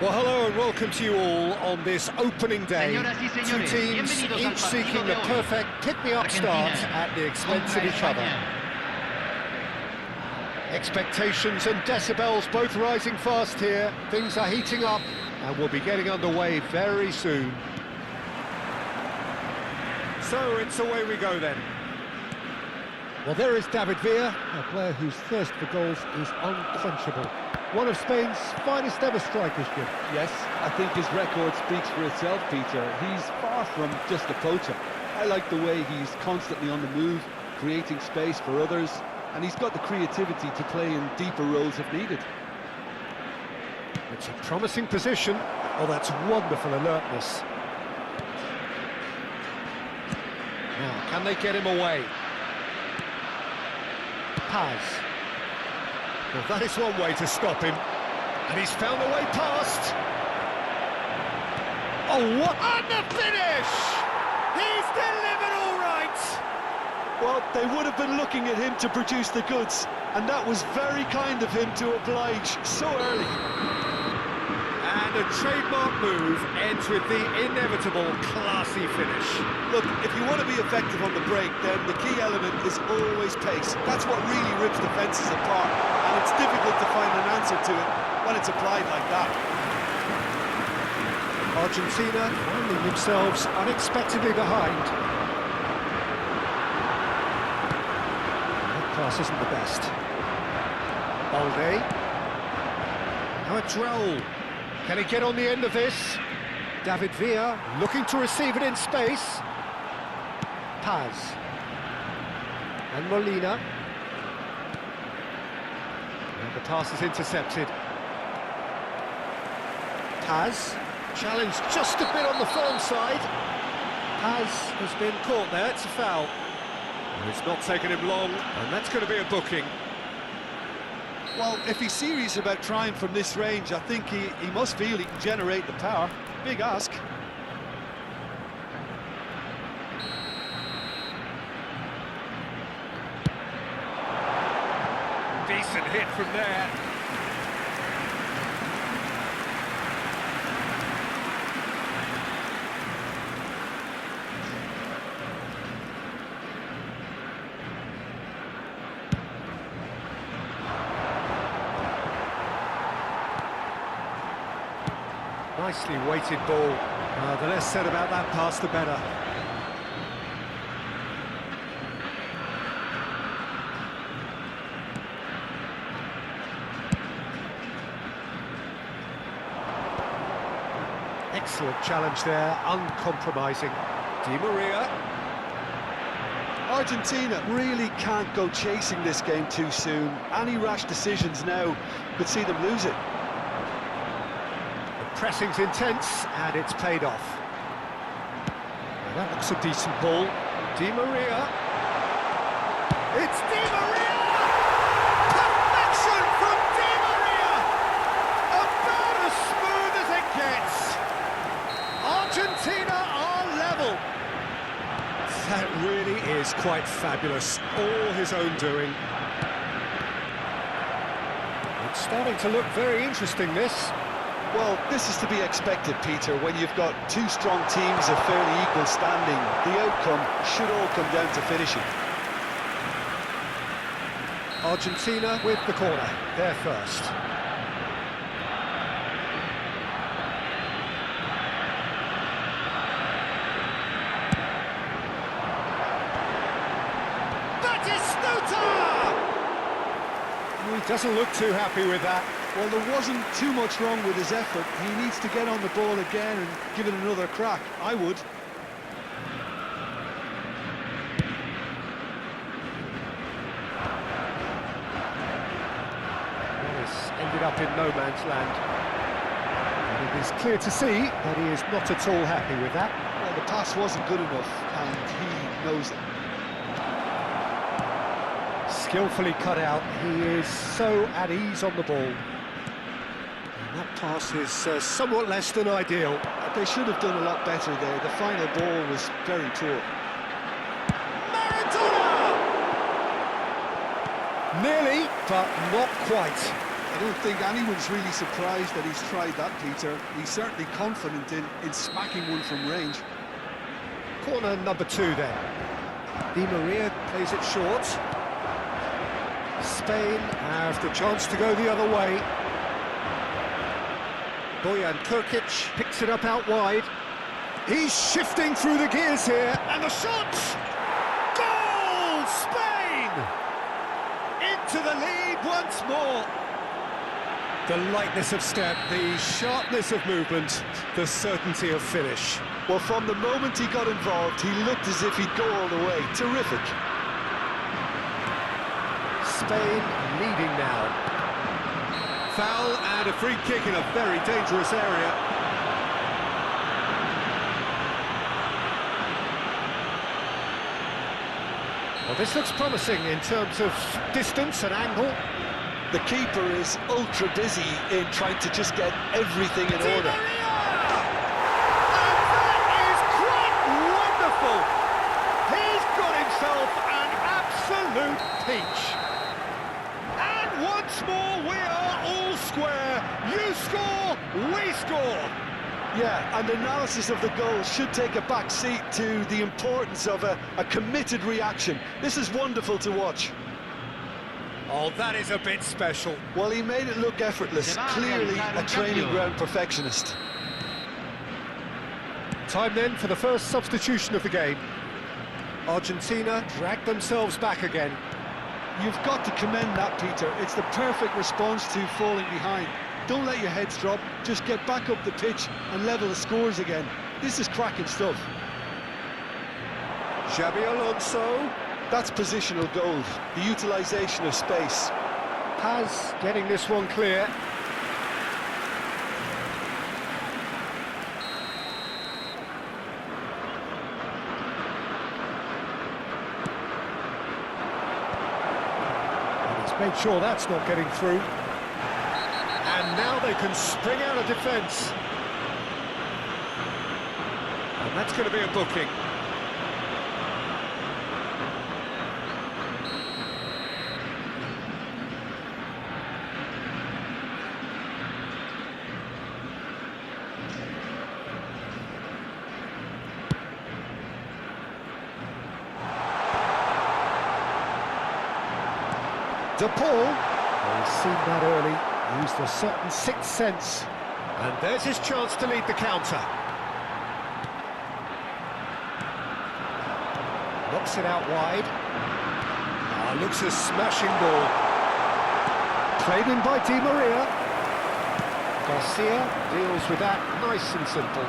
Well, hello and welcome to you all on this opening day. Señoras y Two señores, teams, bienvenidos al each partido seeking de the hoy. perfect pick-me-up start Argentina at the expense of contra each other. España. Expectations and decibels both rising fast here. Things are heating up and we'll be getting underway very soon. So it's away we go then. Well, there is David Villa, a player whose thirst for goals is unquenchable. One of Spain's finest ever strikers, Jim. Yes, I think his record speaks for itself, Peter. He's far from just a poacher. I like the way he's constantly on the move, creating space for others, and he's got the creativity to play in deeper roles if needed. It's a promising position. Oh, that's wonderful alertness. Now, can they get him away? Paz. Well, that is one way to stop him. And he's found a way past. Oh, what? And the finish! He's delivered all right! Well, they would have been looking at him to produce the goods, and that was very kind of him to oblige so early. And a trademark move ends with the inevitable classy finish. Look, if you want to be effective on the break, then the key element is always pace. That's what really rips defences apart, and it's difficult to find an answer to it when it's applied like that. Argentina finding themselves unexpectedly behind. That pass isn't the best. Balde. Now a Droll. Can he get on the end of this? David Villa looking to receive it in space. Paz. And Molina. And the pass is intercepted. Paz. Challenged just a bit on the firm side. Paz has been caught there, it's a foul. And it's not taken him long, and that's going to be a booking. Well, if he's serious about trying from this range, I think he must feel he can generate the power. Big ask. Decent hit from there. Nicely weighted ball. The less said about that pass, the better. Excellent challenge there, uncompromising. Di Maria. Argentina really can't go chasing this game too soon. Any rash decisions now could see them lose it. Pressing's intense, and it's paid off. Well, that looks a decent ball. Di Maria. It's Di Maria! Perfection from Di Maria! About as smooth as it gets. Argentina are level. That really is quite fabulous. All his own doing. It's starting to look very interesting, this. Well, this is to be expected, Peter, when you've got two strong teams of fairly equal standing. The outcome should all come down to finishing. Argentina with the corner, they're first. He doesn't look too happy with that. Well, there wasn't too much wrong with his effort. He needs to get on the ball again and give it another crack. I would. Well, this ended up in no man's land. And it is clear to see that he is not at all happy with that. Well, the pass wasn't good enough, and he knows it. Skillfully cut out. He is so at ease on the ball. And that pass is somewhat less than ideal. They should have done a lot better there. The final ball was very poor. Maradona! Nearly, but not quite. And don't think anyone's really surprised that he's tried that, Peter. He's certainly confident in smacking one from range. Corner number 2 then. Di Maria plays it short. Spain have the chance to go the other way. Bojan Krkić picks it up out wide. He's shifting through the gears here, and the shot! Goal! Spain! Into the lead once more. The lightness of step, the sharpness of movement, the certainty of finish. Well, from the moment he got involved, he looked as if he'd go all the way. Terrific. Spain leading now. Foul and a free kick in a very dangerous area. Well, this looks promising in terms of distance and angle. The keeper is ultra busy in trying to just get everything in order. And that is quite wonderful! He's got himself an absolute peach. And once more we are all square. You score, we score. Yeah, and analysis of the goal should take a back seat to the importance of a committed reaction. This is wonderful to watch. Oh, that is a bit special. Well, he made it look effortless. Clearly a training ground perfectionist. Time then for the first substitution of the game. Argentina drag themselves back again. You've got to commend that, Peter. It's the perfect response to falling behind. Don't let your heads drop, just get back up the pitch and level the scores again. This is cracking stuff. Xabi Alonso. That's positional gold, the utilisation of space. Paz getting this one clear. And he's made sure that's not getting through. And now they can spring out of defence. And that's going to be a booking. De Paul, he's seen that early, used a certain sixth sense, and there's his chance to lead the counter. Knocks it out wide. Looks a smashing ball. Played in by Di Maria. Garcia deals with that nice and simple.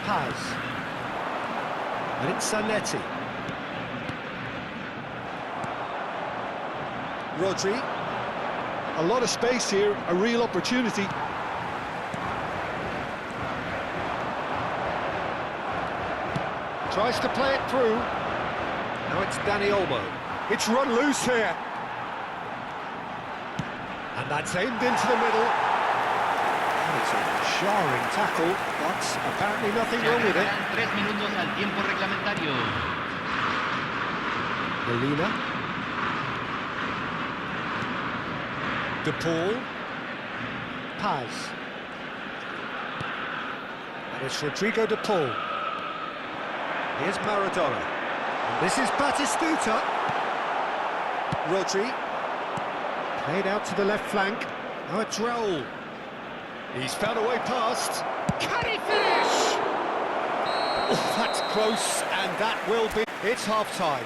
Paz. And it's Zanetti. Rodri. A lot of space here, a real opportunity. Tries to play it through. Now it's Dani Olmo. It's run loose here. And that's aimed into the middle. And it's a jarring tackle, but apparently nothing wrong with it. 3 minutos al tiempo reglamentario. Molina. De Paul. Paz. And it's Rodrigo De Paul. Here's Maradona. And this is Batistuta. Rodri. Played out to the left flank. Now it's Raul. He's found a way past. Can he finish? Oh, that's close, and that will be... It's half-time.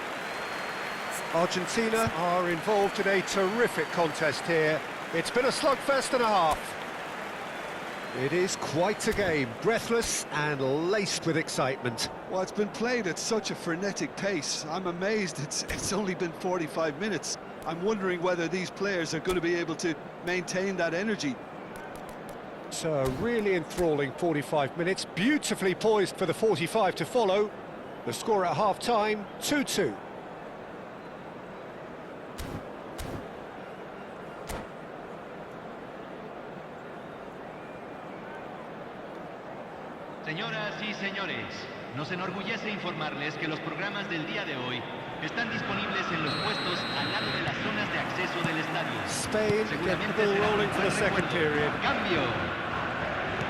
Argentina are involved in a terrific contest here. It's been a slugfest and a half. It is quite a game, breathless and laced with excitement. Well, it's been played at such a frenetic pace. I'm amazed it's only been 45 minutes. I'm wondering whether these players are going to be able to maintain that energy. It's a really enthralling 45 minutes, beautifully poised for the 45 to follow. The score at half-time, 2-2. Señoras y señores, nos enorgullece informarles que los programas del día de hoy Están disponibles en los puestos al lado de las zonas de acceso del estadio. Spain get the Seguramente ball será un rolling for the buen second recuerdo. period. Cambio.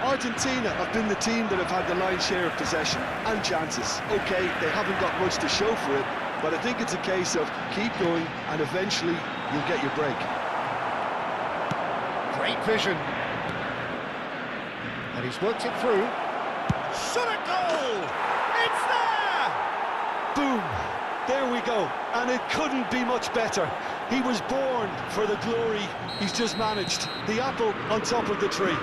Argentina have been the team that have had the lion's share of possession and chances. Okay, they haven't got much to show for it, but I think it's a case of keep going and eventually you'll get your break. Great vision. And he's worked it through. Shot a goal! It's there! Boom! There we go, and it couldn't be much better. He was born for the glory he's just managed. The apple on top of the tree.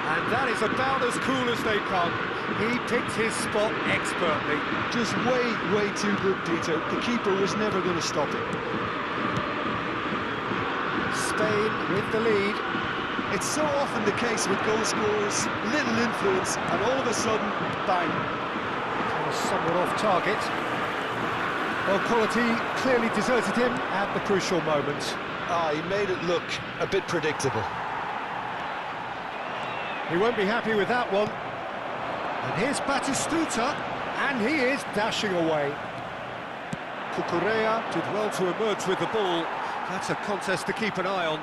And that is about as cool as they come. He picked his spot expertly. Just way too good, Peter. The keeper was never going to stop it. Spain with the lead. It's so often the case with goal scorers, little influence, and all of a sudden, bang. Somewhat off target. Well, quality clearly deserted him at the crucial moment. He made it look a bit predictable. He won't be happy with that one. And here's Batistuta, and he is dashing away. Cucurella did well to emerge with the ball. That's a contest to keep an eye on.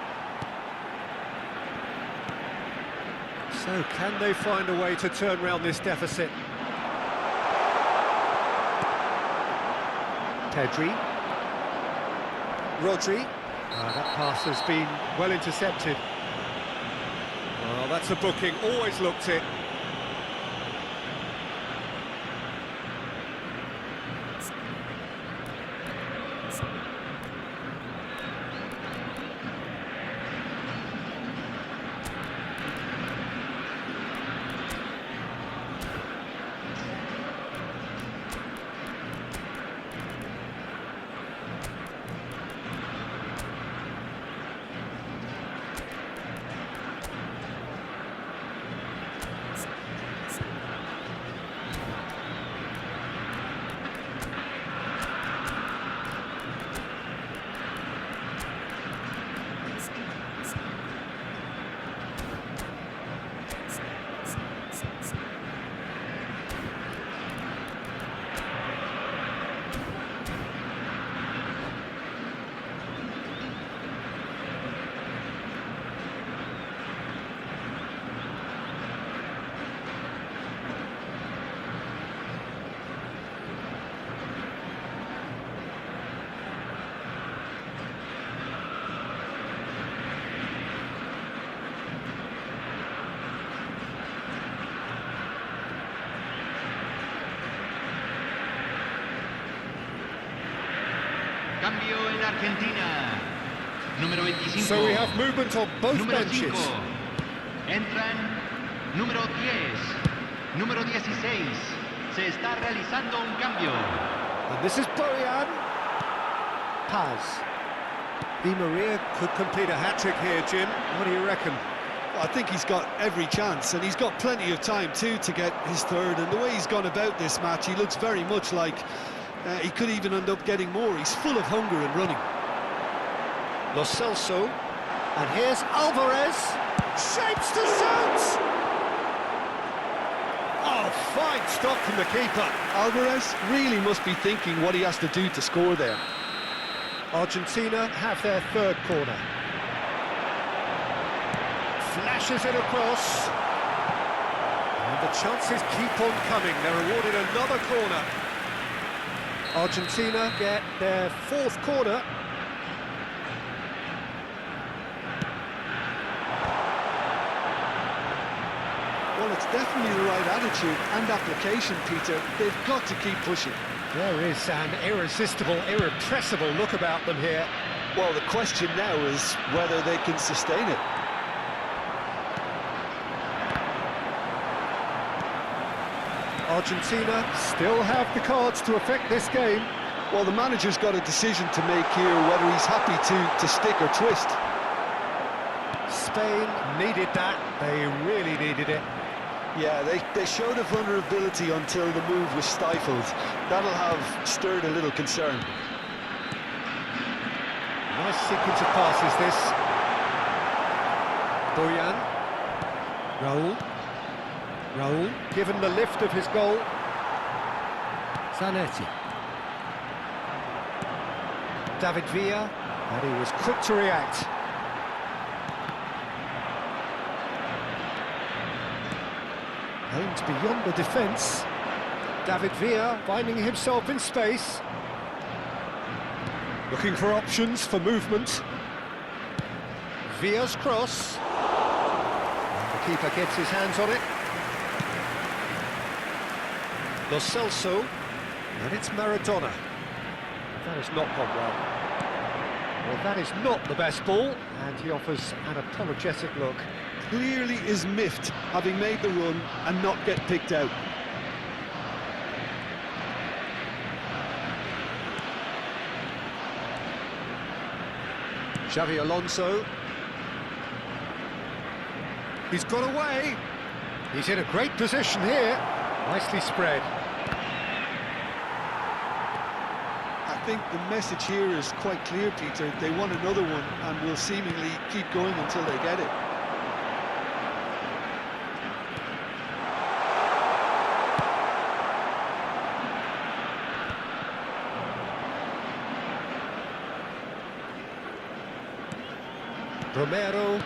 So can they find a way to turn round this deficit? Pedri. Rodri. That pass has been well intercepted. Well, that's a booking, always looked it. Cambio en Argentina. Número 25. So we have movement on both Número benches. 5. Entran número 10. Número 16. Se está realizando un cambio. And this is Bojan. Paz. Di Maria could complete a hat-trick here, Jim. What do you reckon? I think he's got every chance, and he's got plenty of time too to get his third. And the way he's gone about this match, he looks very much like he could even end up getting more. He's full of hunger and running. Lo Celso, and here's Alvarez, shapes to shoot! Oh, fine stop from the keeper. Alvarez really must be thinking what he has to do to score there. Argentina have their third corner. Flashes it across. And the chances keep on coming. They're awarded another corner. Argentina get their fourth corner. Well, it's definitely the right attitude and application, Peter. They've got to keep pushing. There is an irresistible, irrepressible look about them here. Well, the question now is whether they can sustain it. Argentina still have the cards to affect this game. Well, the manager's got a decision to make here, whether he's happy to stick or twist. Spain needed that. They really needed it. Yeah, they showed a vulnerability until the move was stifled. That'll have stirred a little concern. Nice sequence of passes, this. Bojan. Raul, given the lift of his goal. Zanetti. David Villa, and he was quick to react. Aimed beyond the defence. David Villa finding himself in space. Looking for options for movement. Villa's cross. And the keeper gets his hands on it. Lo Celso. And it's Maradona. That has not gone well. Well, that is not the best ball, and he offers an apologetic look. Clearly is miffed, having made the run and not get picked out. Xavi Alonso. He's got away. He's in a great position here. Nicely spread. I think the message here is quite clear, Peter. They want another one and will seemingly keep going until they get it. Romero.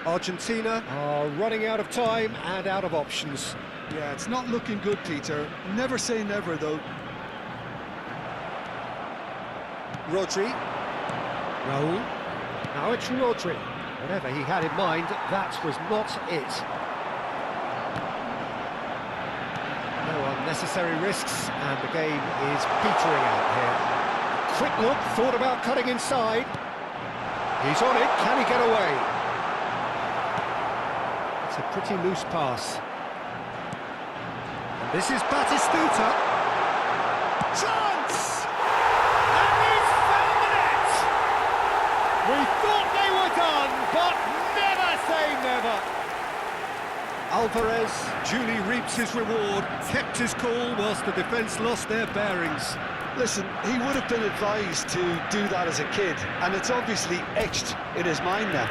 Argentina are running out of time and out of options. Yeah, it's not looking good, Peter. Never say never, though. Rodri. Raul. Now it's Rodri. Whatever he had in mind, that was not it. No unnecessary risks, and the game is petering out here. Quick look, thought about cutting inside. He's on it, can he get away? It's a pretty loose pass. And this is Batistuta. Chance! And he's found the net! We thought they were done, but never say never. Alvarez duly reaps his reward, kept his cool whilst the defence lost their bearings. Listen, he would have been advised to do that as a kid, and it's obviously etched in his mind now.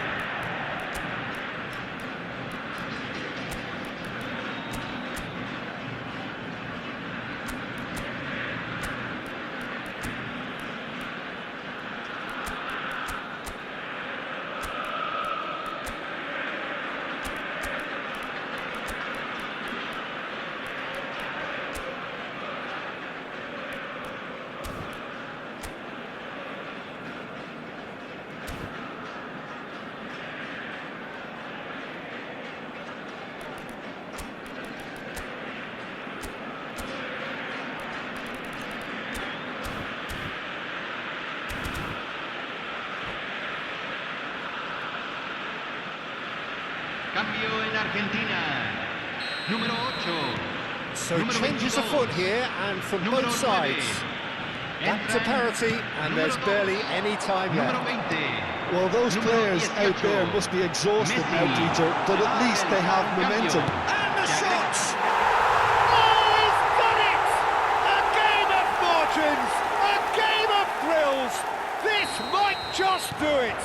Cambio en Argentina. Número 8. So changes afoot here, and from both sides. Back to parity, and there's barely any time left. Well, those players out there must be exhausted now, Peter, but at least they have momentum. And the shot! Oh, he's done it! A game of fortunes! A game of thrills! This might just do it!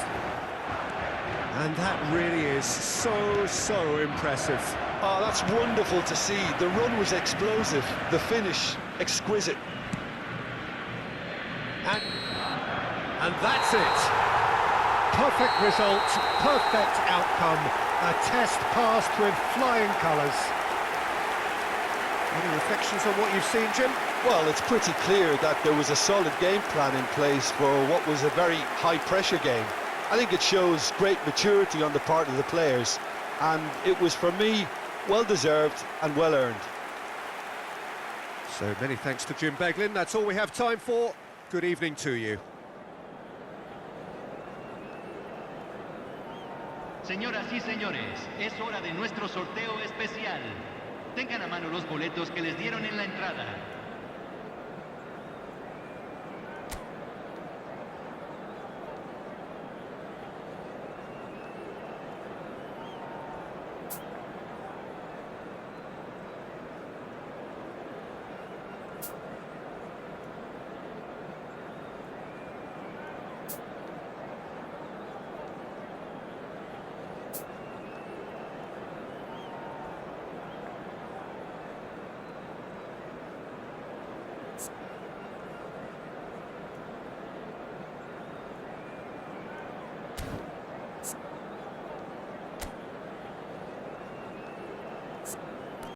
And that really is so impressive. Oh, that's wonderful to see. The run was explosive, the finish exquisite. And that's it. Perfect result, perfect outcome. A test passed with flying colours. Any reflections on what you've seen, Jim? Well, it's pretty clear that there was a solid game plan in place for what was a very high-pressure game. I think it shows great maturity on the part of the players, and it was, for me, well-deserved and well-earned. So many thanks to Jim Beglin. That's all we have time for. Good evening to you. Señoras y señores, es hora de nuestro sorteo especial. Tengan a mano los boletos que les dieron en la entrada.